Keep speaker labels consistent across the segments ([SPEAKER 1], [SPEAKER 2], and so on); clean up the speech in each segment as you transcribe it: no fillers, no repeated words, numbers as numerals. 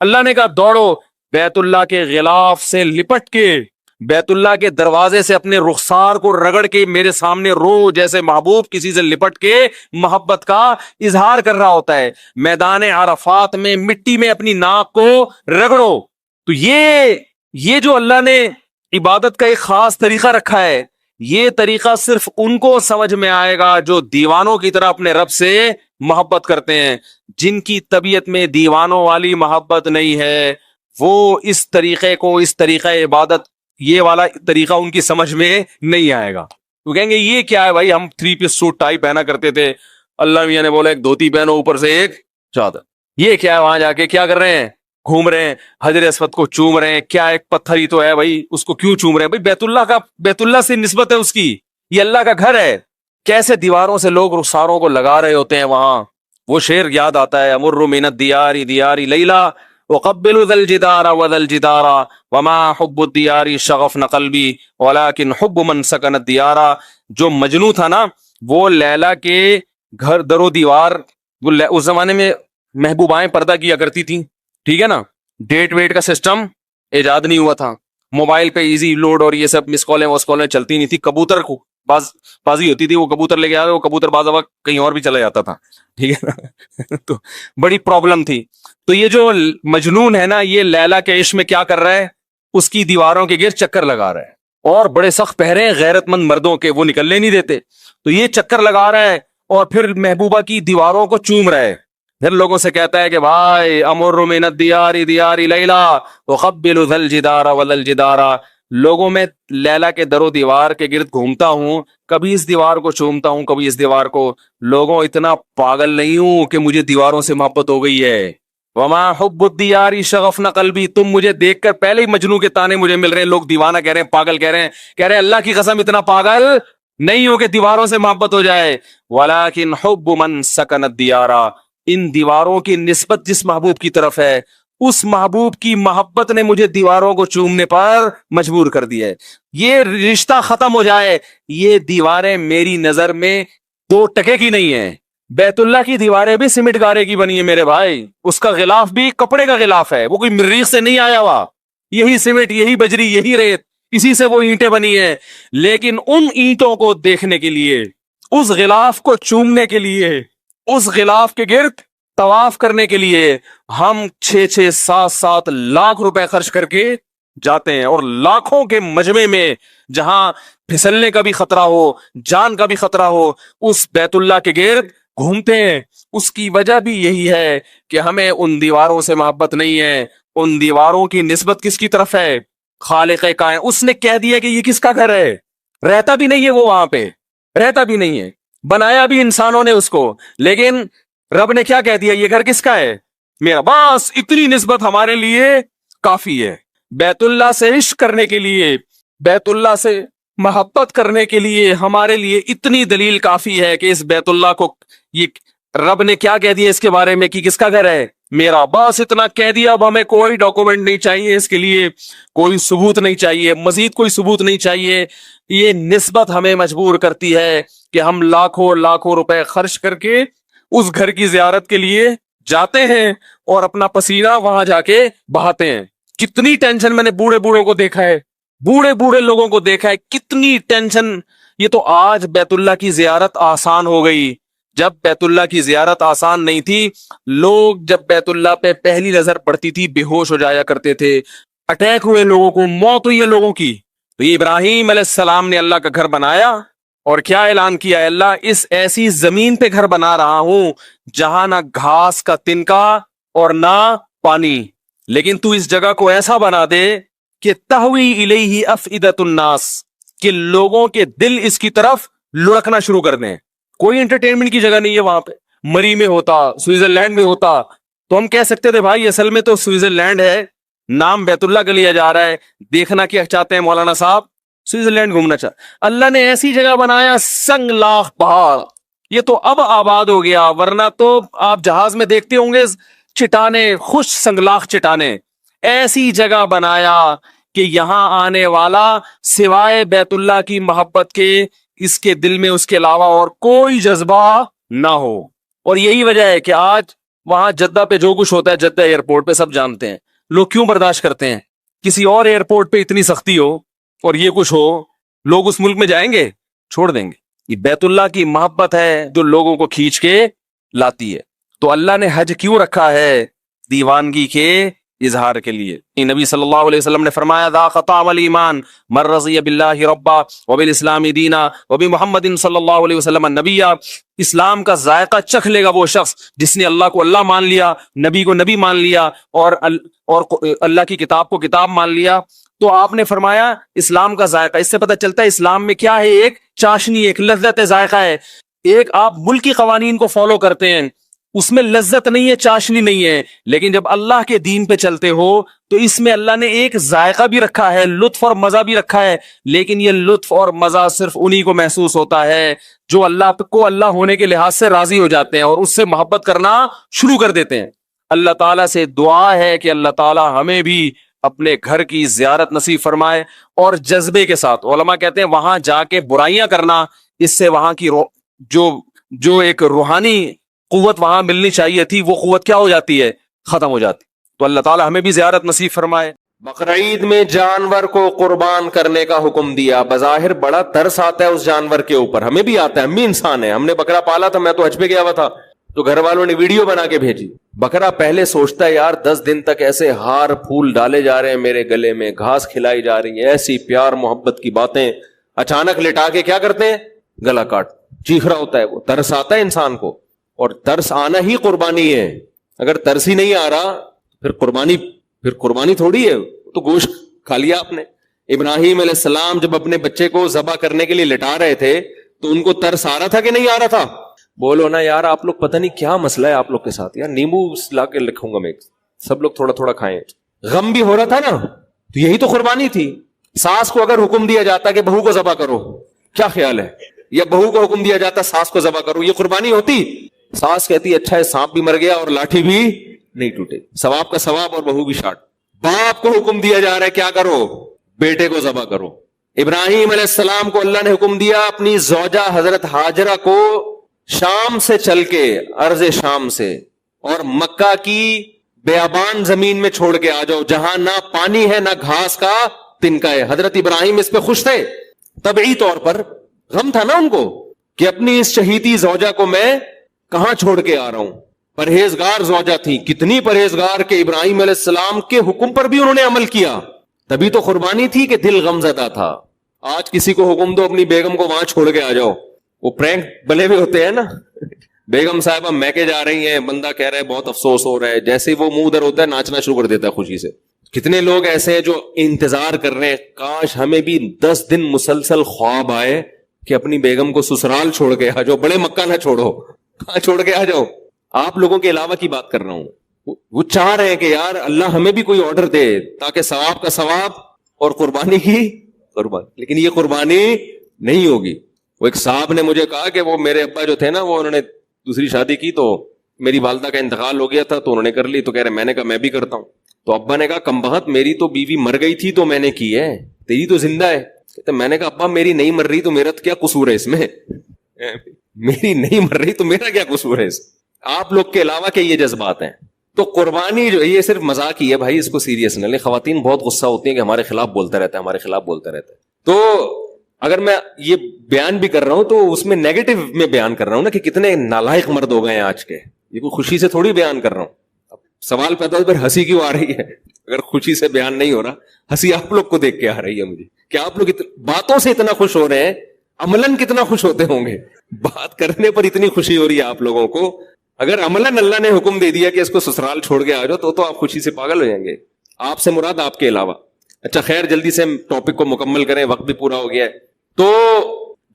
[SPEAKER 1] اللہ نے کہا دوڑو بیت اللہ کے غلاف سے لپٹ کے، بیت اللہ کے دروازے سے اپنے رخسار کو رگڑ کے میرے سامنے رو، جیسے محبوب کسی سے لپٹ کے محبت کا اظہار کر رہا ہوتا ہے۔ میدان عرفات میں مٹی میں اپنی ناک کو رگڑو۔ تو یہ جو اللہ نے عبادت کا ایک خاص طریقہ رکھا ہے، یہ طریقہ صرف ان کو سمجھ میں آئے گا جو دیوانوں کی طرح اپنے رب سے محبت کرتے ہیں۔ جن کی طبیعت میں دیوانوں والی محبت نہیں ہے، وہ اس طریقے کو، اس طریقہ عبادت، یہ والا طریقہ ان کی سمجھ میں نہیں آئے گا۔ وہ کہیں گے یہ کیا ہے بھائی، ہم 3 پیس سوٹ ٹائی پہنا کرتے تھے، اللہ میاں نے بولا ایک دھوتی پہنو اوپر سے ایک چادر۔ یہ کیا ہے، وہاں جا کے کیا کر رہے ہیں، گھوم رہے ہیں، حجر اسود کو چوم رہے ہیں، کیا ایک پتھر ہی تو ہے بھائی، اس کو کیوں چوم رہے ہیں بھائی، بیت اللہ سے نسبت ہے اس کی، یہ اللہ کا گھر ہے۔ کیسے دیواروں سے لوگ رخساروں کو لگا رہے ہوتے ہیں وہاں۔ وہ شعر یاد آتا ہے، امر من الدیار دیار لیلا وقبل ذا الجدار وذا الجدار وما حب الدیار شغفن قلبی ولكن حب من سکن الدیار۔ جو مجنو تھا نا، وہ لیلا کے گھر در و دیوار، اس زمانے میں محبوبائیں پردہ کیا کرتی تھیں، ٹھیک ہے نا، ڈیٹ ویٹ کا سسٹم ایجاد نہیں ہوا تھا، موبائل پہ ایزی لوڈ اور یہ سب مس کالیں وس کالیں چلتی نہیں تھی، کبوتر کو بازی ہوتی تھی، وہ کبوتر لے کے آ رہے، وہ کبوتر باز وقت کہیں اور بھی چلا جاتا تھا، ٹھیک ہے نا تو بڑی پرابلم تھی۔ تو یہ جو مجنون ہے نا، یہ لیلا کے عشق میں کیا کر رہا ہے، اس کی دیواروں کے گرد چکر لگا رہا ہے، اور بڑے سخت پہرے ہیں غیرت مند مردوں کے، وہ نکلنے نہیں دیتے، تو یہ چکر لگا رہا ہے اور پھر محبوبہ کی دیواروں کو چوم رہا ہے، پھر لوگوں سے کہتا ہے کہ بھائی امر من الدیار دیار لیلا وقبل ذا الجدار وذا الجدار، لوگوں میں لیلا کے در و دیوار کے گرد گھومتا ہوں، کبھی اس دیوار کو چومتا ہوں، کبھی اس دیوار کو۔ لوگوں اتنا پاگل نہیں ہوں کہ مجھے دیواروں سے محبت ہو گئی ہے۔ وما حب الدیار شغفن قلبی، تم مجھے دیکھ کر پہلے ہی مجنوں کے تانے مجھے مل رہے ہیں، لوگ دیوانہ کہہ رہے ہیں، پاگل کہہ رہے ہیں اللہ کی قسم اتنا پاگل نہیں ہو کہ دیواروں سے محبت ہو جائے۔ ولیکن حب من سکن الدیار، ان دیواروں کی نسبت جس محبوب کی طرف ہے، اس محبوب کی محبت نے مجھے دیواروں کو چومنے پر مجبور کر دیا ہے۔ یہ رشتہ ختم ہو جائے، یہ دیواریں میری نظر میں 2 ٹکے کی نہیں ہیں۔ بیت اللہ کی دیواریں بھی سیمنٹ گارے کی بنی ہے میرے بھائی، اس کا غلاف بھی کپڑے کا غلاف ہے، وہ کوئی مریخ سے نہیں آیا ہوا، یہی سیمنٹ، یہی بجری، یہی ریت، اسی سے وہ اینٹیں بنی ہیں۔ لیکن ان اینٹوں کو دیکھنے کے لیے، اس غلاف کو چومنے کے لیے، اس غلاف کے گرد طواف کرنے کے لیے ہم 6-6 7-7 لاکھ روپے خرچ کر کے جاتے ہیں، اور لاکھوں کے مجمع میں جہاں پھسلنے کا بھی خطرہ ہو، جان کا بھی خطرہ ہو، اس بیت اللہ کے گرد گھومتے ہیں۔ اس کی وجہ بھی یہی ہے کہ ہمیں ان دیواروں سے محبت نہیں ہے۔ ان دیواروں کی نسبت کس کی طرف ہے؟ خالق کائنات۔ اس نے کہہ دیا کہ یہ کس کا گھر ہے، رہتا بھی نہیں ہے وہ وہاں پہ، رہتا بھی نہیں ہے، بنایا بھی انسانوں نے اس کو، لیکن رب نے کیا کہہ دیا، یہ گھر کس کا ہے، میرا، بس اتنی نسبت ہمارے لیے کافی ہے۔ بیت اللہ سے عشق کرنے کے لیے، بیت اللہ سے محبت کرنے کے لیے ہمارے لیے اتنی دلیل کافی ہے کہ اس بیت اللہ کو، یہ رب نے کیا کہہ دیا اس کے بارے میں کہ کس کا گھر ہے، میرا، بس اتنا کہہ دیا۔ اب ہمیں کوئی ڈاکومنٹ نہیں چاہیے، اس کے لیے کوئی ثبوت نہیں چاہیے، مزید کوئی ثبوت نہیں چاہیے۔ یہ نسبت ہمیں مجبور کرتی ہے کہ ہم لاکھوں لاکھوں روپے خرچ کر کے اس گھر کی زیارت کے لیے جاتے ہیں اور اپنا پسینہ وہاں جا کے بہاتے ہیں۔ کتنی ٹینشن میں نے بوڑھے بوڑھوں کو دیکھا ہے، بوڑھے بوڑھے لوگوں کو دیکھا ہے، کتنی ٹینشن۔ یہ تو آج بیت اللہ کی زیارت آسان ہو گئی، جب بیت اللہ کی زیارت آسان نہیں تھی، لوگ جب بیت اللہ پہ پہلی نظر پڑتی تھی بے ہوش ہو جایا کرتے تھے، اٹیک ہوئے لوگوں کو، موت ہوئی ہے لوگوں کی۔ تو یہ ابراہیم علیہ السلام نے اللہ کا گھر بنایا اور کیا اعلان کیا ہے، اللہ اس ایسی زمین پہ گھر بنا رہا ہوں جہاں نہ گھاس کا تنکا اور نہ پانی، لیکن تو اس جگہ کو ایسا بنا دے کہ تہوی الیہ افئدۃ الناس، کہ لوگوں کے دل اس کی طرف لڑکنا شروع کر دیں۔ کوئی انٹرٹینمنٹ کی جگہ نہیں ہے وہاں پہ، مری میں ہوتا، سوئٹزرلینڈ میں ہوتا تو ہم کہہ سکتے تھے بھائی اصل میں تو سوئٹزرلینڈ ہے، نام بیت اللہ کا لیا جا رہا ہے، دیکھنا کیا چاہتے ہیں مولانا صاحب، سوئٹزرلینڈ گھومنا چاہتے۔ اللہ نے ایسی جگہ بنایا، سنگ لاخ پہاڑ، یہ تو اب آباد ہو گیا، ورنہ تو آپ جہاز میں دیکھتے ہوں گے چٹانے، خوش سنگلاخ چٹانے۔ ایسی جگہ بنایا کہ یہاں آنے والا سوائے بیت اللہ کی محبت کے اس کے دل میں اس کے علاوہ اور کوئی جذبہ نہ ہو۔ اور یہی وجہ ہے کہ آج وہاں جدہ پہ جو کچھ ہوتا ہے جدہ ایئرپورٹ پہ سب جانتے ہیں. لوگ کیوں برداشت کرتے ہیں؟ کسی اور ایئرپورٹ پہ اتنی سختی ہو اور یہ کچھ ہو، لوگ اس ملک میں جائیں گے؟ چھوڑ دیں گے. یہ بیت اللہ کی محبت ہے جو لوگوں کو کھینچ کے لاتی ہے. تو اللہ نے حج کیوں رکھا ہے؟ دیوانگی کے اظہار کے لیے. نبی صلی اللہ علیہ وسلم نے فرمایا ذاق طعم الایمان من رضی باللہ ربا وبالاسلام دینا وبمحمد صلی اللہ علیہ وسلم نبیا. اسلام کا ذائقہ چکھ لے گا وہ شخص جس نے اللہ کو اللہ مان لیا، نبی کو نبی مان لیا، اور اللہ کی کتاب کو کتاب مان لیا. تو آپ نے فرمایا اسلام کا ذائقہ، اس سے پتہ چلتا ہے اسلام میں کیا ہے، ایک چاشنی، ایک لذت ذائقہ ہے. ایک آپ ملکی قوانین کو فالو کرتے ہیں، اس میں لذت نہیں ہے، چاشنی نہیں ہے، لیکن جب اللہ کے دین پہ چلتے ہو تو اس میں اللہ نے ایک ذائقہ بھی رکھا ہے، لطف اور مزہ بھی رکھا ہے. لیکن یہ لطف اور مزہ صرف انہی کو محسوس ہوتا ہے جو اللہ کو اللہ ہونے کے لحاظ سے راضی ہو جاتے ہیں اور اس سے محبت کرنا شروع کر دیتے ہیں. اللہ تعالیٰ سے دعا ہے کہ اللہ تعالیٰ ہمیں بھی اپنے گھر کی زیارت نصیب فرمائے اور جذبے کے ساتھ. علماء کہتے ہیں وہاں جا کے برائیاں کرنا، اس سے وہاں کی جو ایک روحانی قوت وہاں ملنی چاہیے تھی وہ قوت کیا ہو جاتی ہے؟ ختم ہو جاتی. تو اللہ تعالیٰ ہمیں بھی زیارت نصیب فرمائے. بقرعید میں جانور کو قربان کرنے کا حکم دیا. بظاہر بڑا ترس آتا ہے اس جانور کے اوپر، ہمیں بھی آتا ہے، ہم بھی انسان ہیں. ہم نے بکرا پالا تھا، میں تو حج پہ گیا ہوا تھا، تو گھر والوں نے ویڈیو بنا کے بھیجی. بکرا پہلے سوچتا ہے یار 10 دن تک ایسے ہار پھول ڈالے جا رہے ہیں میرے گلے میں، گھاس کھلائی جا رہی ہے، ایسی پیار محبت کی باتیں، اچانک لٹا کے کیا کرتے ہیں؟ گلا کاٹ. چیخ رہا ہوتا ہے وہ. ترس آتا ہے انسان کو، اور ترس آنا ہی قربانی ہے. اگر ترس ہی نہیں آ رہا پھر قربانی تھوڑی ہے، تو گوشت کھا لیا آپ نے. ابراہیم علیہ السلام جب اپنے بچے کو ذبح کرنے کے لیے لٹا رہے تھے تو ان کو ترس آ رہا تھا کہ نہیں آ رہا تھا؟ بولو نا یار، آپ لوگ پتہ نہیں کیا مسئلہ ہے آپ لوگ کے ساتھ. یار نیمبو لا کے رکھوں گا میں، سب لوگ تھوڑا تھوڑا کھائیں. غم بھی ہو رہا تھا نا، تو یہی تو قربانی تھی. ساس کو اگر حکم دیا جاتا کہ بہو کو ذبح کرو، کیا خیال ہے؟ یا بہو کو حکم دیا جاتا ساس کو ذبح کرو، یہ قربانی ہوتی؟ ساس کہتی اچھا ہے سانپ بھی مر گیا اور لاٹھی بھی نہیں ٹوٹے، ثواب کا ثواب اور بہو بھی شاٹ. باپ کو حکم دیا جا رہا ہے کیا کرو؟ بیٹے کو ذبح کرو. ابراہیم علیہ السلام کو اللہ نے حکم دیا اپنی زوجہ حضرت ہاجرہ کو شام سے چل کے، ارض شام سے، اور مکہ کی بیابان زمین میں چھوڑ کے آ جاؤ جہاں نہ پانی ہے نہ گھاس کا تنکا ہے. حضرت ابراہیم اس پہ خوش تھے، طبعی طور پر غم تھا نا ان کو کہ اپنی اس شہیدی زوجہ کو میں کہاں چھوڑ کے آ رہا ہوں. پرہیزگار زوجہ تھی، کتنی پرہیزگار کہ ابراہیم علیہ السلام کے حکم پر بھی انہوں نے عمل کیا. تبھی تو قربانی تھی کہ دل غم زدہ تھا. آج کسی کو حکم دو اپنی بیگم کو وہاں چھوڑ کے آ جاؤ، وہ پرینک بلے ہوئے ہوتے ہیں نا. بیگم صاحبہ میکے جا رہی ہیں، بندہ کہہ رہا ہے بہت افسوس ہو رہا ہے، جیسے ہی وہ منہ ادھر ہوتا ہے ناچنا شروع کر دیتا ہے خوشی سے. کتنے لوگ ایسے ہیں جو انتظار کر رہے ہیں کاش ہمیں بھی 10 دن مسلسل خواب آئے کہ اپنی بیگم کو سسرال چھوڑ کے آ جاؤ. بڑے مکہ نہ چھوڑو، کہاں چھوڑ کے آ جاؤ. آپ لوگوں کے علاوہ کی بات کر رہا ہوں. وہ چاہ رہے ہیں کہ یار اللہ ہمیں بھی کوئی آرڈر دے تاکہ ثواب کا ثواب اور قربانی کی قربانی. لیکن یہ قربانی نہیں ہوگی. وہ ایک صاحب نے مجھے کہا کہ وہ میرے ابا جو تھے نا، وہ انہوں نے دوسری شادی کی تو میری والدہ کا انتقال ہو گیا تھا تو انہوں نے کر لی. تو کہہ رہے میں نے کہا میں بھی کرتا ہوں. تو ابا نے کہا کم بخت میری تو بیوی مر گئی تھی تو میں نے کی ہے، تیری تو زندہ ہے. میں نے کہا ابا میری نہیں مر رہی تو میرا کیا قصور ہے اس میں؟ میری نہیں مر رہی تو میرا کیا قصور ہے اس؟ آپ لوگ کے علاوہ کہ یہ جذبات ہیں. تو قربانی جو یہ صرف مذاق ہی ہے بھائی، اس کو سیریس نہ لیں. خواتین بہت غصہ ہوتی ہیں کہ ہمارے خلاف بولتا رہتا ہے، ہمارے خلاف بولتا رہتا ہے. تو اگر میں یہ بیان بھی کر رہا ہوں تو اس میں نیگیٹو میں بیان کر رہا ہوں نا کہ کتنے نالائق مرد ہو گئے ہیں آج کے. یہ کوئی خوشی سے تھوڑی بیان کر رہا ہوں. اب سوال پیدا ہو پھر ہنسی کیوں آ رہی ہے؟ اگر خوشی سے بیان نہیں ہو رہا، ہنسی آپ لوگ کو دیکھ کے آ رہی ہے مجھے کہ آپ لوگ باتوں سے اتنا خوش ہو رہے ہیں، عملاً کتنا خوش ہوتے ہوں گے. بات کرنے پر اتنی خوشی ہو رہی ہے آپ لوگوں کو، اگر عملاً اللہ نے حکم دے دیا کہ اس کو سسرال چھوڑ کے آ جاؤ تو آپ خوشی سے پاگل ہو جائیں گے. آپ سے مراد آپ کے علاوہ. اچھا خیر، جلدی سے ٹاپک کو مکمل کریں، وقت بھی پورا ہو گیا ہے. تو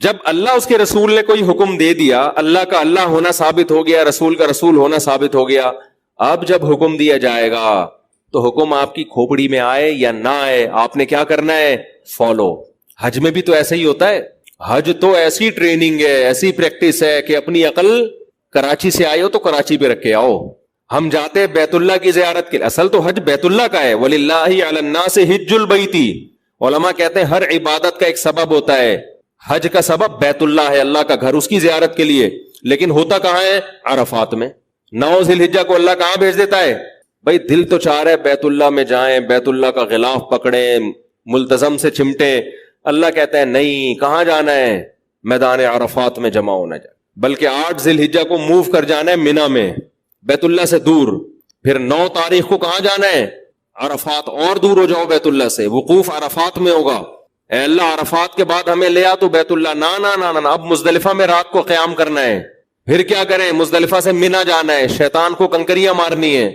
[SPEAKER 1] جب اللہ اس کے رسول نے کوئی حکم دے دیا، اللہ کا اللہ ہونا ثابت ہو گیا، رسول کا رسول ہونا ثابت ہو گیا. اب جب حکم دیا جائے گا تو حکم آپ کی کھوپڑی میں آئے یا نہ آئے، آپ نے کیا کرنا ہے؟ فالو. حج میں بھی تو ایسا ہی ہوتا ہے. حج تو ایسی ٹریننگ ہے، ایسی پریکٹس ہے کہ اپنی عقل کراچی سے آئے ہو تو کراچی پہ رکھ کے آؤ. ہم جاتے بیت اللہ کی زیارت کے لیے، اصل تو حج بیت اللہ کا ہے. وَلِلَّهِ عَلَى النَّاسِ حِجُّ الْبَيْتِ. علماء کہتے ہیں ہر عبادت کا ایک سبب ہوتا ہے. حج کا سبب بیت اللہ ہے، اللہ کا گھر، اس کی زیارت کے لیے. لیکن ہوتا کہاں ہے؟ عرفات میں. 9 ذی-الحجہ کو اللہ کہاں بھیج دیتا ہے؟ بھائی دل تو چاہ رہا ہے بیت اللہ میں جائیں، بیت اللہ کا غلاف پکڑیں، ملتزم سے چمٹیں، اللہ کہتا ہے نہیں، کہاں جانا ہے؟ میدان عرفات میں جمع ہونا جائے، بلکہ 8 ذی-الحجہ کو موو کر جانا ہے مینا میں، بیت اللہ سے دور، پھر 9 تاریخ کو کہاں جانا ہے؟ عرفات، اور دور ہو جاؤ بیت اللہ سے، وقوف عرفات میں ہوگا، اے اللہ عرفات کے بعد ہمیں لے آ تو بیت اللہ، نا نا نا نا، اب مزدلفہ میں رات کو قیام کرنا ہے، پھر کیا کریں؟ مزدلفہ سے مینا جانا ہے، شیطان کو کنکریاں مارنی ہے،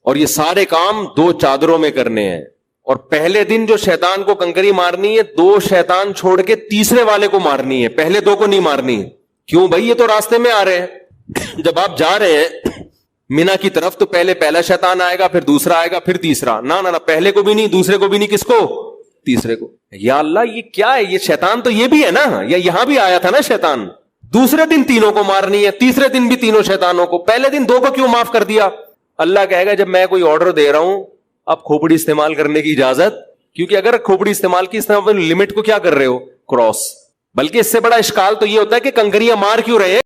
[SPEAKER 1] اور یہ سارے کام 2 چادروں میں کرنے ہیں، اور پہلے دن جو شیطان کو کنکری مارنی ہے 2 شیطان چھوڑ کے تیسرے والے کو مارنی ہے، پہلے 2 کو نہیں مارنی۔ کیوں بھائی؟ یہ تو راستے میں آ رہے ہیں، جب آپ جا رہے ہیں مینا کی طرف تو پہلے پہلا شیطان آئے گا، پھر دوسرا آئے گا، پھر تیسرا، نہ نہ پہلے کو بھی نہیں، دوسرے کو بھی نہیں، کس کو؟ تیسرے کو۔ یا اللہ یہ کیا ہے؟ یہ شیطان تو یہ بھی ہے نا، یا یہاں بھی آیا تھا نا شیطان، دوسرے دن تینوں کو مارنی ہے، تیسرے دن بھی تینوں شیطانوں کو، پہلے دن 2 کو کیوں معاف کر دیا؟ اللہ کہے گا جب میں کوئی آرڈر دے رہا ہوں اب کھوپڑی استعمال کرنے کی اجازت، کیونکہ اگر کھوپڑی استعمال کی، اس طرح لمٹ کو کیا کر رہے ہو؟ کراس۔ بلکہ اس سے بڑا اشکال تو یہ ہوتا ہے کہ کنکریاں مار کیوں رہے ہیں؟